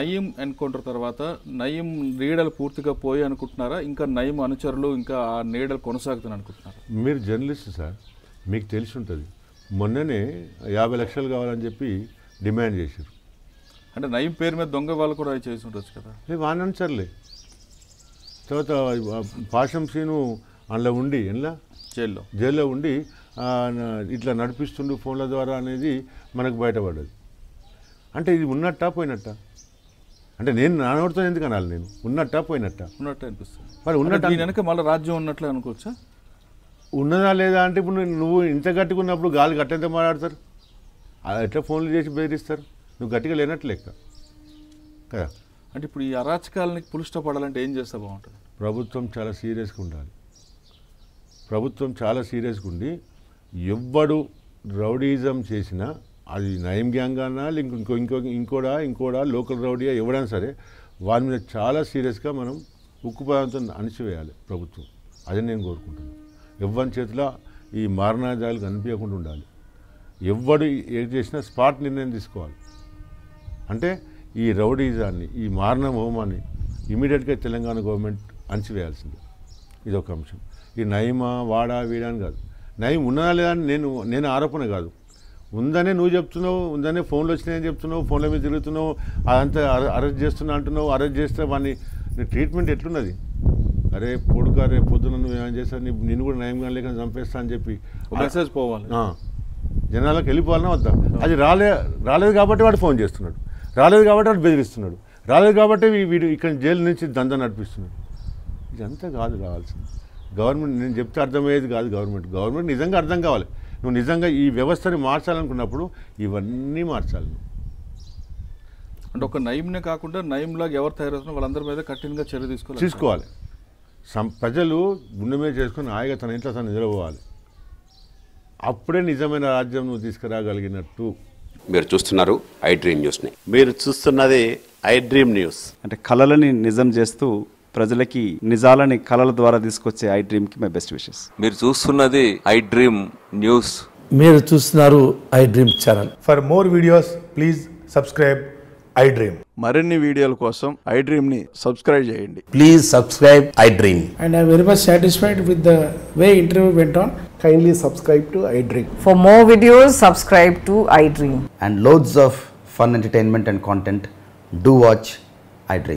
Nayeem encounter తర్వాత నయీం నీడలు పూర్తిగా పోయి అనుకుంటున్నారా, ఇంకా నయీం అనుచరులు ఇంకా ఆ నీడలు కొనసాగుతాను అనుకుంటున్నారా? మీరు జర్నలిస్ట్ సార్, మీకు తెలిసి ఉంటుంది. మొన్ననే 50 లక్షలు కావాలని చెప్పి డిమాండ్ చేశారు. అంటే నయీం పేరు మీద దొంగ వాళ్ళు కూడా చేసి ఉండొచ్చు కదా. వాని అనుచరులే. తర్వాత పాషం సీను అందులో ఉండి జైల్లో ఉండి ఇట్లా నడిపిస్తుండు ఫోన్ల ద్వారా అనేది మనకు బయటపడ్డది. అంటే ఇది ఉన్నట్టా పోయినట్టా? అంటే నేను నానోడితో ఎందుకు అనాలి? నేను ఉన్నట్టా పోయినట్టా? ఉన్నట్టు అనిపిస్తుంది. మరి ఉన్నట్టు వెనక మళ్ళీ రాజ్యం ఉన్నట్లే అనుకోవచ్చా? ఉన్నదా లేదా అంటే ఇప్పుడు నువ్వు ఇంత గట్టిగా ఉన్నప్పుడు గాలి గట్టెంత మాట్లాడతారు, ఎట్లా ఫోన్లు చేసి బెదిరిస్తారు? నువ్వు గట్టిగా లేనట్టు లెక్క కదా. అంటే ఇప్పుడు ఈ అరాచకాలని పులిష్టపడాలంటే ఏం చేస్తే బాగుంటుంది? ప్రభుత్వం చాలా సీరియస్గా ఉండాలి. ప్రభుత్వం చాలా సీరియస్గా ఉండి ఎవ్వడు రౌడీజం చేసినా అది నయీం గ్యాంగ్ అన్నా ఇంకోడా లోకల్ రౌడీయా ఎవడైనా సరే వారి మీద చాలా సీరియస్గా మనం ఉక్కుపాదంతో అణిచివేయాలి ప్రభుత్వం. అదే నేను కోరుకుంటున్నాను. ఎవ్వరి చేతిలో ఈ మారణాదాలు కనిపించకుండా ఉండాలి. ఎవ్వడు ఏం చేసినా స్పాట్ నిర్ణయం తీసుకోవాలి. అంటే ఈ రౌడీజాన్ని, ఈ మారణ హోమాన్ని ఇమీడియట్గా తెలంగాణ గవర్నమెంట్ అణిచివేయాల్సిందే. ఇదొక అంశం. ఈ నయీమా వాడా వీడా అని కాదు, నయీం ఉన్నదా లేదా అని నేను ఆరోపణ కాదు. ఉందనే నువ్వు చెప్తున్నావు, ఉందనే ఫోన్లు వచ్చినాయని చెప్తున్నావు, ఫోన్ల మీద తిరుగుతున్నావు, అదంతా అరెస్ట్ చేస్తున్నా అంటున్నావు. అరెస్ట్ చేస్తే వాడిని నీ ట్రీట్మెంట్ ఎట్లున్నది? అరే కొడుకా రేపు పొద్దున నువ్వు ఏమైనా చేస్తావు, నేను కూడా నయం కానీ లేక చంపేస్తా అని చెప్పి మెసేజ్ పోవాలి, జనాలకు వెళ్ళిపోవాలన్నా వద్దా? అది రాలేదు కాబట్టి వాడు ఫోన్ చేస్తున్నాడు, రాలేదు కాబట్టి వాడు బెదిరిస్తున్నాడు, రాలేదు కాబట్టి వీడు ఇక్కడ జైలు నుంచి దందా నడిపిస్తున్నాడు. ఇదంతా కాదు కావాల్సింది. గవర్నమెంట్ నేను చెప్తే అర్థమయ్యేది కాదు. గవర్నమెంట్ నిజంగా అర్థం కావాలి. నువ్వు నిజంగా ఈ వ్యవస్థని మార్చాలనుకున్నప్పుడు ఇవన్నీ మార్చాలి. అంటే ఒక నయీంనే కాకుండా నయీంలాగా ఎవరు తయారవుతున్నా వాళ్ళందరి మీద కఠినంగా చర్య తీసుకోవాలి. ప్రజలు గుండె మీద చేసుకుని హాయిగా తన ఇంట్లో తను నిద్రపోవాలి. అప్పుడే నిజమైన రాజ్యం నువ్వు తీసుకురాగలిగినట్టు. మీరు చూస్తున్నారు ఐ డ్రీమ్ న్యూస్ని. మీరు చూస్తున్నది ఐ డ్రీమ్ న్యూస్. అంటే కళలని నిజం చేస్తూ ప్రజలకి నిజాలని కళల ద్వారా తీసుకొచ్చే ఐ డ్రీమ్కి మై బెస్ట్ విషెస్. మీరు చూస్తున్నది ఐ డ్రీమ్ న్యూస్. మీరు చూస్తున్నారు I dream channel. For more videos please subscribe I dream. మరిన్ని వీడియోల కోసం ఐ డ్రీమ్ని సబ్స్క్రైబ్ చేయండి. Please subscribe I dream. And I'm very much satisfied with the way interview went on. Kindly subscribe to I Dream. For more videos, subscribe to I Dream. And loads of fun entertainment and content. Do watch I Dream.